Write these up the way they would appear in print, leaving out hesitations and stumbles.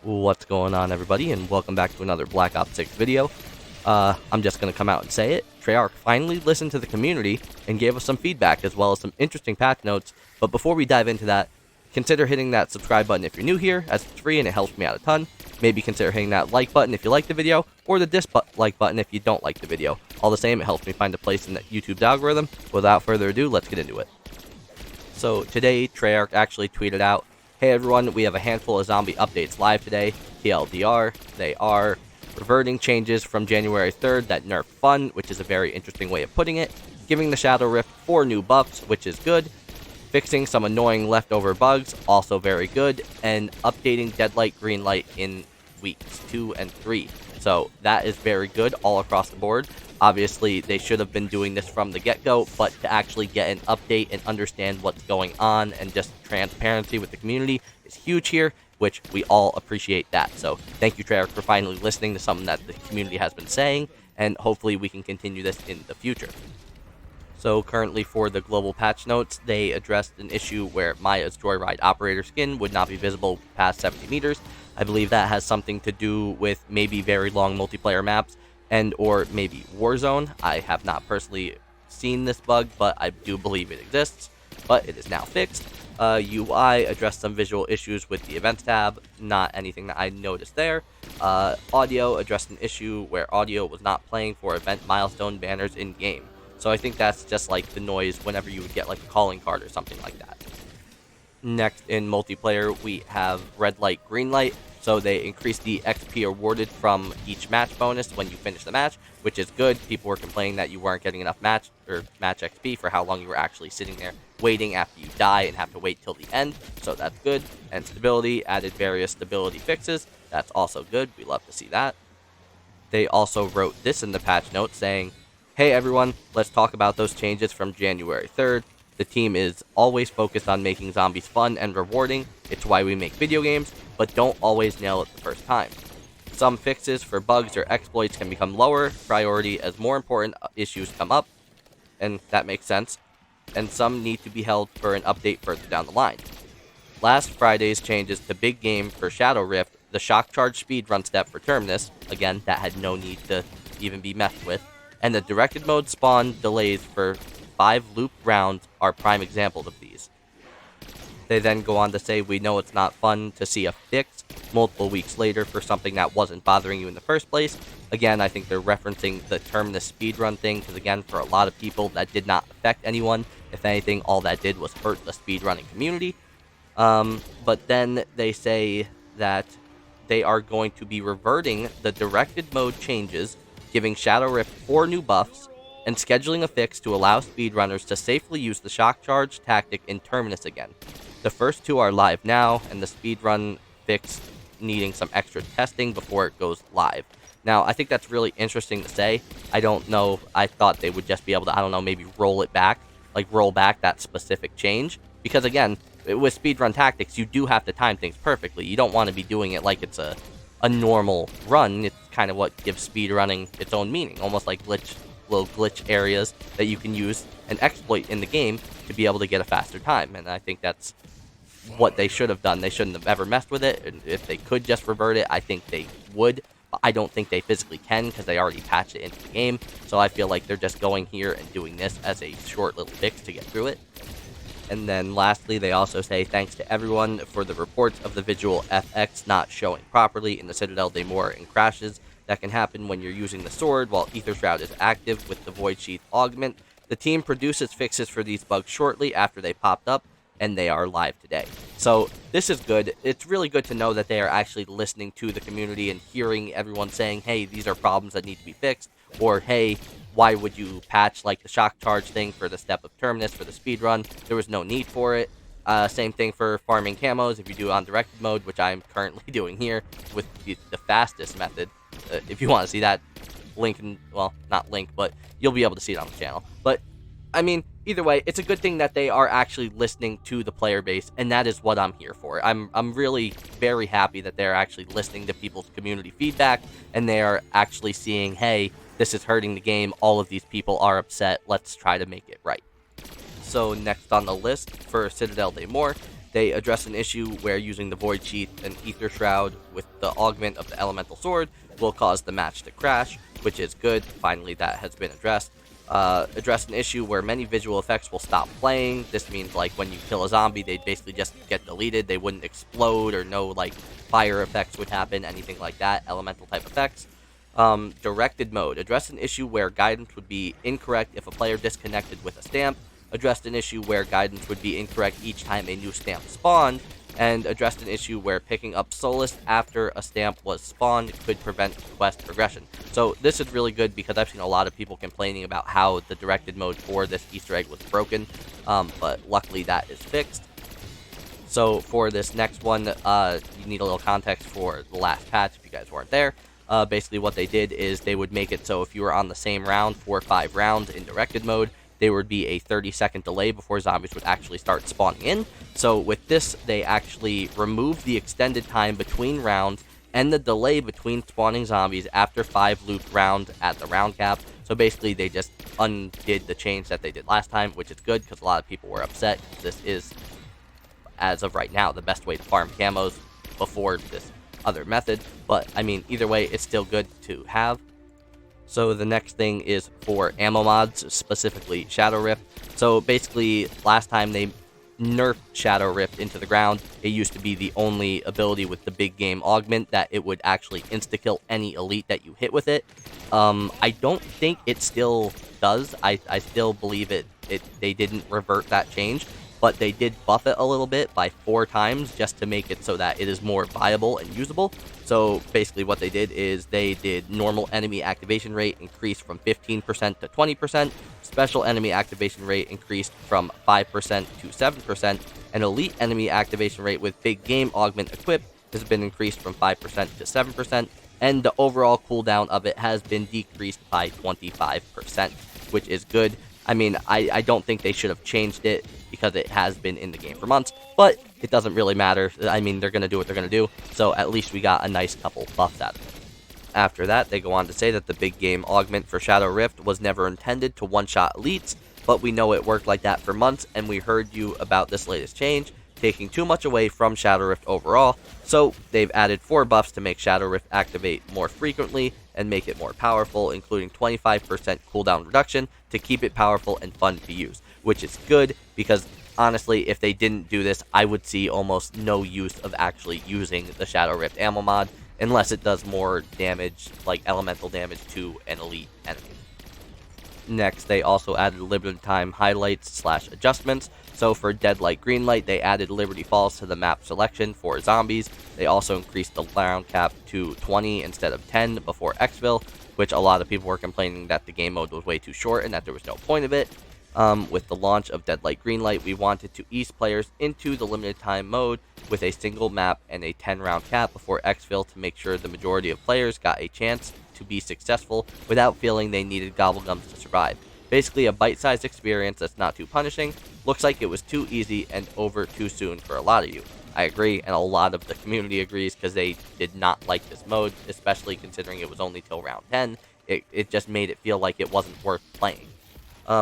What's going on, everybody, and welcome back to another Black Ops 6 video. I'm just going to come out and say it. Treyarch finally listened to the community and gave us some feedback as well as some interesting patch notes. But before we dive into that, consider hitting that subscribe button if you're new here, as it's free and it helps me out a ton. Maybe consider hitting that like button if you like the video, or the dislike button if you don't like the video. All the same, it helps me find a place in the YouTube's algorithm. Without further ado, let's get into it. So today, Treyarch actually tweeted out, "Hey everyone, we have a handful of zombie updates live today. TLDR, they are reverting changes from January 3rd that nerf fun," which is a very interesting way of putting it, giving the Shadow Rift 4 new buffs, which is good, fixing some annoying leftover bugs, also very good, and updating Deadlight Greenlight in weeks 2 and 3. So that is very good all across the board. Obviously, they should have been doing this from the get-go, but to actually get an update and understand what's going on and just transparency with the community is huge here, which we all appreciate that. So thank you, Treyarch, for finally listening to something that the community has been saying, and hopefully we can continue this in the future. So currently for the global patch notes, they addressed an issue where Maya's Joyride operator skin would not be visible past 70 meters. I believe that has something to do with maybe very long multiplayer maps and or maybe Warzone. I have not personally seen this bug, but I do believe it exists, but it is now fixed. UI addressed some visual issues with the events tab, not anything that I noticed there. Audio addressed an issue where audio was not playing for event milestone banners in game. So I think that's just like the noise whenever you would get like a calling card or something like that. Next in multiplayer, we have red light, green light. So they increased the XP awarded from each match bonus when you finish the match, which is good. People were complaining that you weren't getting enough match XP for how long you were actually sitting there waiting after you die and have to wait till the end. So that's good. And stability added various stability fixes. That's also good. We love to see that. They also wrote this in the patch note saying, "Hey everyone, let's talk about those changes from January 3rd. The team is always focused on making zombies fun and rewarding. It's why we make video games, but don't always nail it the first time. Some fixes for bugs or exploits can become lower priority as more important issues come up," and that makes sense, "and some need to be held for an update further down the line. Last Friday's changes to Big Game for Shadow Rift, the shock charge speedrun step for Terminus," again, that had no need to even be messed with, "and the directed mode spawn delays for 5 loop rounds are prime examples of these." They then go on to say, "We know it's not fun to see a fix multiple weeks later for something that wasn't bothering you in the first place." Again, I think they're referencing the Terminus speedrun thing, because again, for a lot of people, that did not affect anyone. If anything, all that did was hurt the speedrunning community. But then they say that they are going to be reverting the directed mode changes, giving Shadow Rift 4 new buffs, and scheduling a fix to allow speedrunners to safely use the shock charge tactic in Terminus again. The first 2 are live now, and the speedrun fix needing some extra testing before it goes live. Now, I think that's really interesting to say. I don't know, I thought they would just be able to, I don't know, maybe roll it back, like roll back that specific change. Because again, with speedrun tactics, you do have to time things perfectly. You don't want to be doing it like it's a normal run. It's kind of what gives speedrunning its own meaning, almost like little glitch areas that you can use and exploit in the game to be able to get a faster time. And I think that's what they should have done. They shouldn't have ever messed with it. And if they could just revert it, I think they would. But I don't think they physically can, because they already patched it into the game. So I feel like they're just going here and doing this as a short little fix to get through it. And then lastly, they also say, "Thanks to everyone for the reports of the visual FX not showing properly in the Citadel Demore and crashes that can happen when you're using the sword while Ether Shroud is active with the Void Sheath augment. The team produces fixes for these bugs shortly after they popped up, and they are live today." So this is good. It's really good to know that they are actually listening to the community and hearing everyone saying, "Hey, these are problems that need to be fixed," or "Hey, why would you patch like the shock charge thing for the step of Terminus for the speedrun? There was no need for it." Same thing for farming camos if you do it on directed mode, which I'm currently doing here with the fastest method. If you want to see that, link, well, not link, but you'll be able to see it on the channel. But I mean, either way, it's a good thing that they are actually listening to the player base, and that is what I'm here for. I'm really very happy that they're actually listening to people's community feedback, and they are actually seeing, hey, this is hurting the game, all of these people are upset, let's try to make it right. So next on the list for Citadel Demore, They address an issue where using the Void Sheath and Ether Shroud with the augment of the Elemental Sword will cause the match to crash, which is good. Finally, that has been addressed. Address an issue where many visual effects will stop playing. This means like when you kill a zombie, they basically just get deleted. They wouldn't explode, or no like fire effects would happen, anything like that, elemental type effects. Directed mode. Address an issue where guidance would be incorrect if a player disconnected with a stamp. Addressed an issue where guidance would be incorrect each time a new stamp spawned, and addressed an issue where picking up Solace after a stamp was spawned could prevent quest progression. So this is really good because I've seen a lot of people complaining about how the directed mode for this Easter egg was broken, but luckily that is fixed. So for this next one, you need a little context for the last patch if you guys weren't there. Basically what they did is they would make it so if you were on the same round 4 or 5 rounds in directed mode, there would be a 30-second delay before zombies would actually start spawning in. So with this, they actually removed the extended time between rounds and the delay between spawning zombies after 5 looped rounds at the round cap. So basically, they just undid the change that they did last time, which is good because a lot of people were upset. This is, as of right now, the best way to farm camos before this other method. But, I mean, either way, it's still good to have. So the next thing is for ammo mods, specifically Shadow Rift. So basically, last time they nerfed Shadow Rift into the ground, it used to be the only ability with the big game augment that it would actually insta-kill any elite that you hit with it. I don't think it still does. I still believe they didn't revert that change, but they did buff it a little bit by 4 times just to make it so that it is more viable and usable. So basically what they did is they did normal enemy activation rate increase from 15% to 20%, special enemy activation rate increased from 5% to 7%, and elite enemy activation rate with big game augment equipped has been increased from 5% to 7%, and the overall cooldown of it has been decreased by 25%, which is good. I mean, I don't think they should have changed it because it has been in the game for months, but it doesn't really matter. I mean, they're going to do what they're going to do, so at least we got a nice couple buffs out of it. After that, they go on to say that the big game augment for Shadow Rift was never intended to one-shot elites, but we know it worked like that for months, and we heard you about this latest change, taking too much away from Shadow Rift overall, so they've added 4 buffs to make Shadow Rift activate more frequently and make it more powerful, including 25% cooldown reduction to keep it powerful and fun to use, which is good because honestly, if they didn't do this, I would see almost no use of actually using the Shadow Rift ammo mod unless it does more damage, like elemental damage to an elite enemy. Next, they also added limited time highlights / adjustments. So for Deadlight Greenlight, they added Liberty Falls to the map selection for zombies. They also increased the round cap to 20 instead of 10 before exfil, which a lot of people were complaining that the game mode was way too short and that there was no point of it. With the launch of Deadlight Greenlight, we wanted to ease players into the limited time mode with a single map and a 10-round cap before exfil to make sure the majority of players got a chance to be successful without feeling they needed gobblegums to survive. Basically a bite-sized experience that's not too punishing. Looks like it was too easy and over too soon for a lot of you. I agree, and a lot of the community agrees because they did not like this mode, especially considering it was only till round 10. It just made it feel like it wasn't worth playing.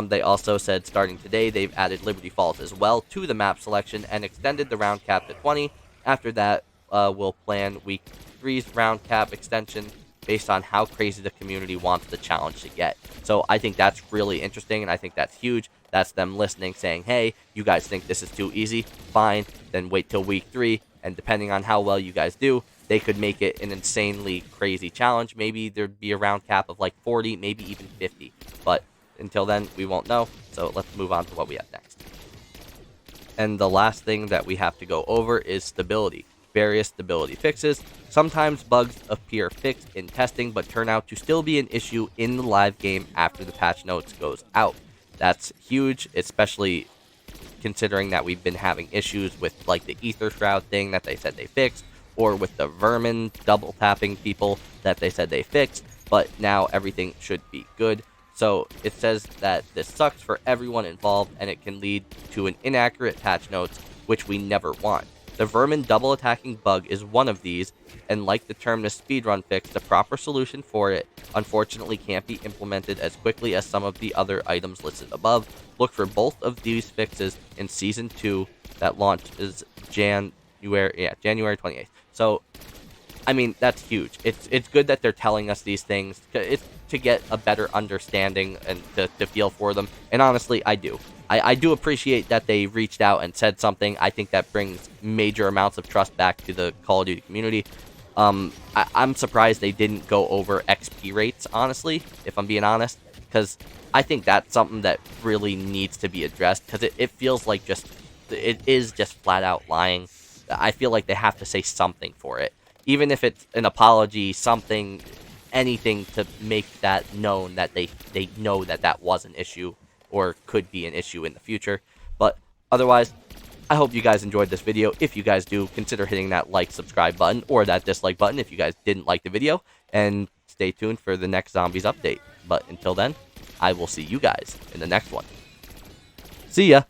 They also said starting today they've added Liberty Falls as well to the map selection and extended the round cap to 20. After that, we'll plan week 3's round cap extension based on how crazy the community wants the challenge to get. So I think that's really interesting, and I think that's huge. That's them listening, saying, hey, you guys think this is too easy? Fine, then wait till week 3, and depending on how well you guys do, they could make it an insanely crazy challenge. Maybe there'd be a round cap of like 40, maybe even 50. But until then, we won't know, so let's move on to what we have next. And the last thing that we have to go over is stability. Various stability fixes. Sometimes bugs appear fixed in testing, but turn out to still be an issue in the live game after the patch notes goes out. That's huge, especially considering that we've been having issues with like the Ether Shroud thing that they said they fixed, or with the vermin double tapping people that they said they fixed, but now everything should be good. So it says that this sucks for everyone involved and it can lead to an inaccurate patch notes, which we never want. The vermin double attacking bug is one of these, and like the terminus speedrun fix, the proper solution for it unfortunately can't be implemented as quickly as some of the other items listed above. Look for both of these fixes in Season 2 that launches January 28th. So, I mean, that's huge. It's good that they're telling us these things. It's to get a better understanding and to feel for them. And honestly, I do. I do appreciate that they reached out and said something. I think that brings major amounts of trust back to the Call of Duty community. I'm surprised they didn't go over XP rates, honestly, if I'm being honest, because I think that's something that really needs to be addressed, because it feels like it is just flat out lying. I feel like they have to say something for it. Even if it's an apology, something, anything to make that known that they know that that was an issue or could be an issue in the future. But otherwise, I hope you guys enjoyed this video. If you guys do, consider hitting that like, subscribe button or that dislike button if you guys didn't like the video. And stay tuned for the next Zombies update. But until then, I will see you guys in the next one. See ya!